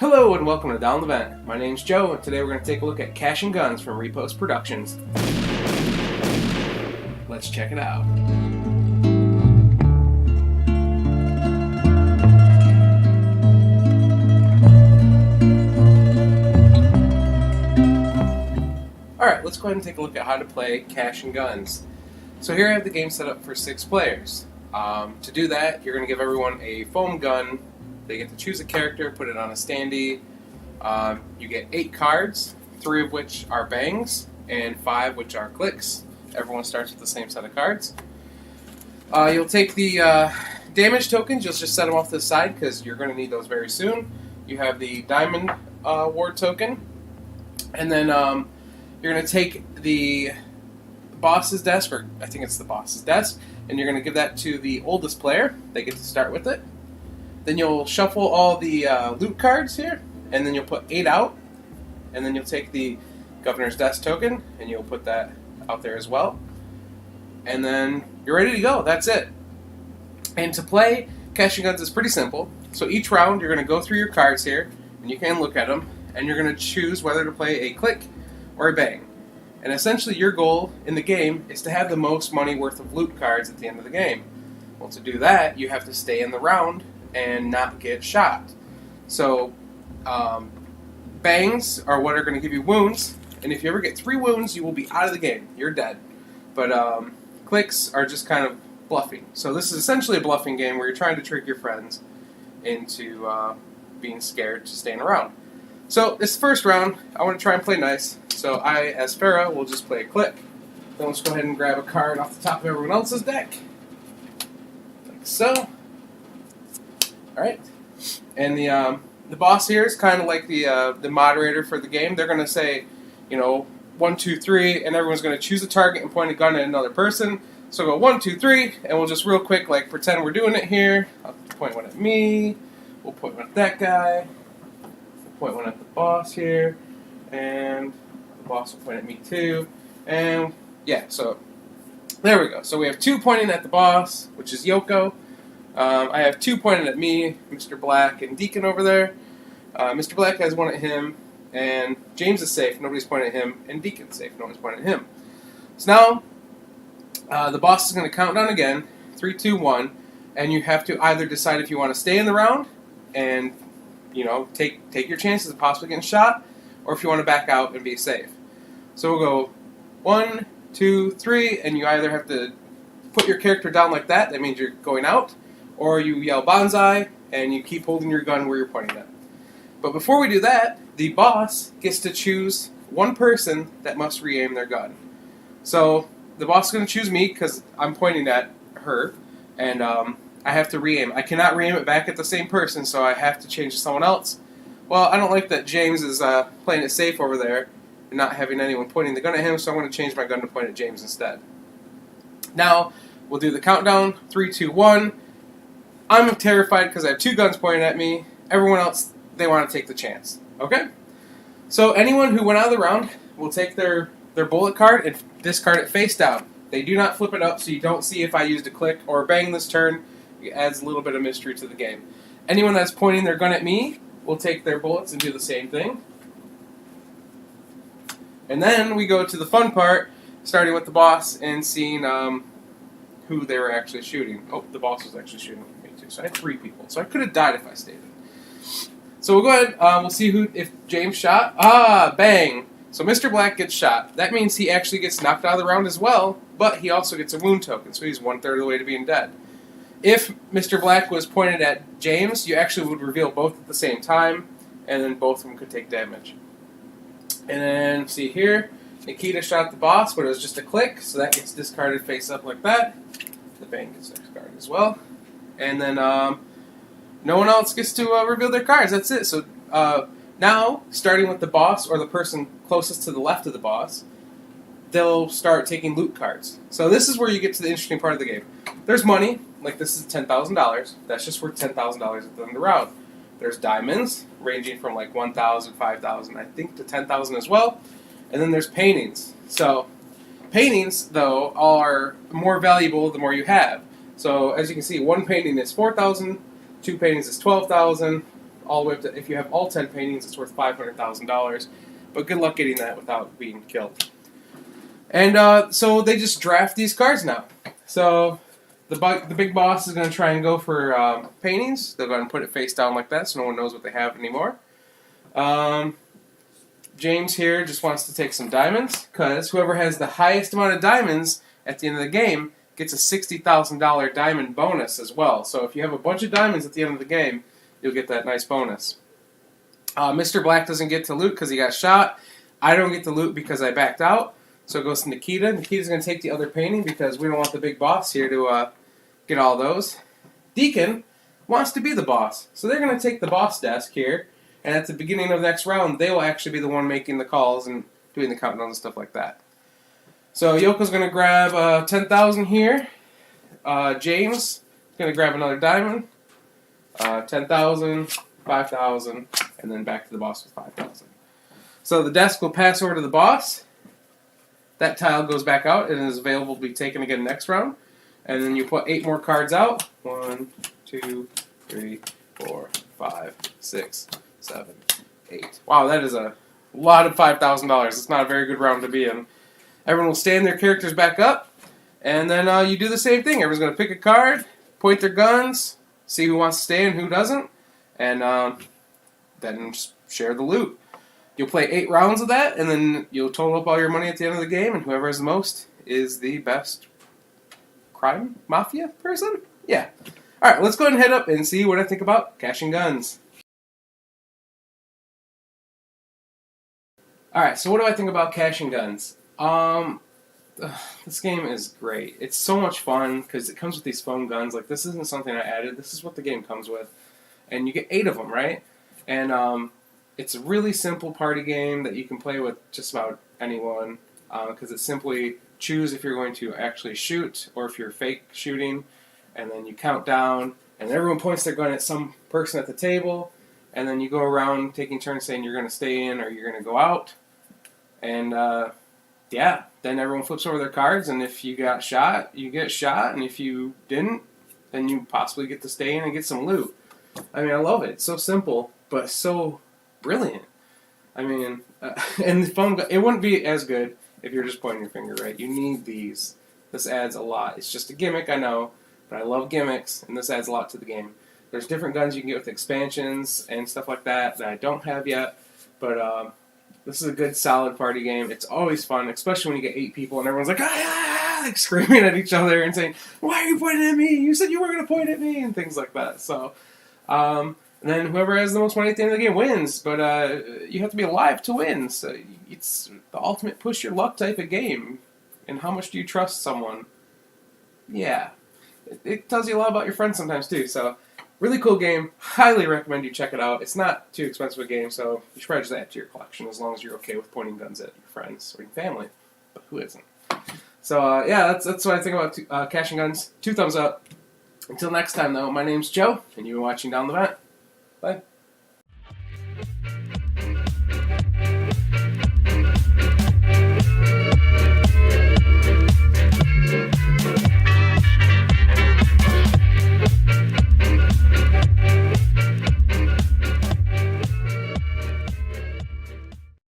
Hello and welcome to Down the Vent. My name's Joe, and today we're going to take a look at Cash and Guns from Repos Productions. Let's check it out. Alright, let's go ahead and take a look at how to play Cash and Guns. So here I have the game set up for 6 players. To do that, you're going to give everyone a foam gun. They get to choose a character, put it on a standee. You get 8 cards, 3 of which are bangs, and 5 which are clicks. Everyone starts with the same set of cards. You'll take the damage tokens, you'll just set them off to the side because you're going to need those very soon. You have the diamond ward token, and then you're going to take the boss's desk, or I think it's the boss's desk, and you're going to give that to the oldest player. They get to start with it. Then you'll shuffle all the loot cards here, and then you'll put 8 out, and then you'll take the governor's desk token, and you'll put that out there as well. And then you're ready to go. That's it. And to play Cash and Guns is pretty simple. So each round you're going to go through your cards here, and you can look at them, and you're going to choose whether to play a click or a bang. And essentially your goal in the game is to have the most money worth of loot cards at the end of the game. Well, to do that, you have to stay in the round and not get shot. So bangs are what are going to give you wounds, and if you ever get 3 wounds, you will be out of the game. You're dead. But clicks are just kind of bluffing. So this is essentially a bluffing game where you're trying to trick your friends into being scared to staying around. So this first round, I want to try and play nice. So I, as Farah, will just play a click. Then let's go ahead and grab a card off the top of everyone else's deck. Like so. Alright. And the boss here is kind of like the moderator for the game. They're going to say, 1, 2, 3, and everyone's going to choose a target and point a gun at another person. So go 1, 2, 3, and we'll just real quick pretend we're doing it here. I'll point one at me. We'll point one at that guy. We'll point one at the boss here. And the boss will point at me too. And yeah, so there we go. So we have 2 pointing at the boss, which is Yoko. I have 2 pointing at me, Mr. Black and Deacon over there. Mr. Black has 1 at him, and James is safe, nobody's pointing at him, and Deacon's safe, nobody's pointing at him. So now, the boss is going to count down again, 3, 2, 1, and you have to either decide if you want to stay in the round and, take your chances of possibly getting shot, or if you want to back out and be safe. So we'll go 1, 2, 3, and you either have to put your character down like that means you're going out, or you yell Banzai, and you keep holding your gun where you're pointing at. But before we do that, the boss gets to choose one person that must re-aim their gun. So the boss is going to choose me because I'm pointing at her, and I have to re-aim. I cannot re-aim it back at the same person, so I have to change to someone else. Well, I don't like that James is playing it safe over there and not having anyone pointing the gun at him, so I'm going to change my gun to point at James instead. Now, we'll do the countdown, 3, 2, 1. I'm terrified because I have 2 guns pointing at me. Everyone else, they want to take the chance. Okay? So anyone who went out of the round will take their bullet card and discard it face down. They do not flip it up, so you don't see if I used a click or a bang this turn. It adds a little bit of mystery to the game. Anyone that's pointing their gun at me will take their bullets and do the same thing. And then we go to the fun part, starting with the boss and seeing who they were actually shooting. Oh, the boss was actually shooting with me too. So I had 3 people. So I could have died if I stayed in. So we'll go ahead. We'll see if James shot. Bang. So Mr. Black gets shot. That means he actually gets knocked out of the round as well, but he also gets a wound token, so he's 1/3 of the way to being dead. If Mr. Black was pointed at James, you actually would reveal both at the same time, and then both of them could take damage. And then, see here, Nikita shot the boss, but it was just a click, so that gets discarded face up like that. The bang gets discarded as well. And then no one else gets to reveal their cards. That's it. So now, starting with the boss or the person closest to the left of the boss, they'll start taking loot cards. So this is where you get to the interesting part of the game. There's money, like this is $10,000. That's just worth $10,000 at the end of the round. There's diamonds, ranging from like 1,000, 5,000, I think, to 10,000 as well. And then there's paintings. So paintings, though, are more valuable the more you have. So as you can see, 1 painting is 4,000, 2 paintings is 12,000, all the way up to, if you have all 10 paintings, it's worth $500,000. But good luck getting that without being killed. And so they just draft these cards now. So the big boss is going to try and go for paintings. They'll go ahead and put it face down like that so no one knows what they have anymore. James here just wants to take some diamonds, because whoever has the highest amount of diamonds at the end of the game gets a $60,000 diamond bonus as well. So if you have a bunch of diamonds at the end of the game, you'll get that nice bonus. Mr. Black doesn't get to loot because he got shot. I don't get to loot because I backed out. So it goes to Nikita. Nikita's going to take the other painting because we don't want the big boss here to get all those. Deacon wants to be the boss. So they're going to take the boss desk here. And at the beginning of the next round, they will actually be the one making the calls and doing the countdown and stuff like that. So Yoko's going to grab 10,000 here. James is going to grab another diamond. 10,000, 5,000, and then back to the boss with 5,000. So the desk will pass over to the boss. That tile goes back out and is available to be taken again next round. And then you put 8 more cards out. 1, 2, 3, 4, 5, 6, 7, 8. Wow, that is a lot of $5,000. It's not a very good round to be in. Everyone will stand their characters back up, and then you do the same thing. Everyone's going to pick a card, point their guns, see who wants to stay and who doesn't, and then just share the loot. You'll play 8 rounds of that, and then you'll total up all your money at the end of the game, and whoever has the most is the best crime mafia person? Yeah. Alright, let's go ahead and head up and see what I think about Cash and Guns. Alright, so what do I think about Cash and Guns? This game is great. It's so much fun because it comes with these foam guns. Like, this isn't something I added. This is what the game comes with. And you get 8 of them, right? And it's a really simple party game that you can play with just about anyone because it's simply choose if you're going to actually shoot or if you're fake shooting. And then you count down, and everyone points their gun at some person at the table. And then you go around taking turns saying you're going to stay in or you're going to go out. And yeah, then everyone flips over their cards, and if you got shot, you get shot, and if you didn't, then you possibly get to stay in and get some loot. I mean, I love it. It's so simple, but so brilliant. I mean, and the phone, it wouldn't be as good if you're just pointing your finger, right? You need these. This adds a lot. It's just a gimmick, I know, but I love gimmicks, and this adds a lot to the game. There's different guns you can get with expansions and stuff like that that I don't have yet, but this is a good, solid party game. It's always fun, especially when you get 8 people and everyone's like, like screaming at each other and saying, "Why are you pointing at me? You said you were going to point at me," and things like that. So, and then whoever has the most money at the end of the game wins. But you have to be alive to win. So it's the ultimate push your luck type of game. And how much do you trust someone? Yeah, it tells you a lot about your friends sometimes too. So. Really cool game. Highly recommend you check it out. It's not too expensive a game, so you should probably just add it to your collection as long as you're okay with pointing guns at your friends or your family. But who isn't? So, yeah, that's what I think about Cash and Guns. 2 thumbs up. Until next time, though, my name's Joe, and you've been watching Down the Vent. Bye.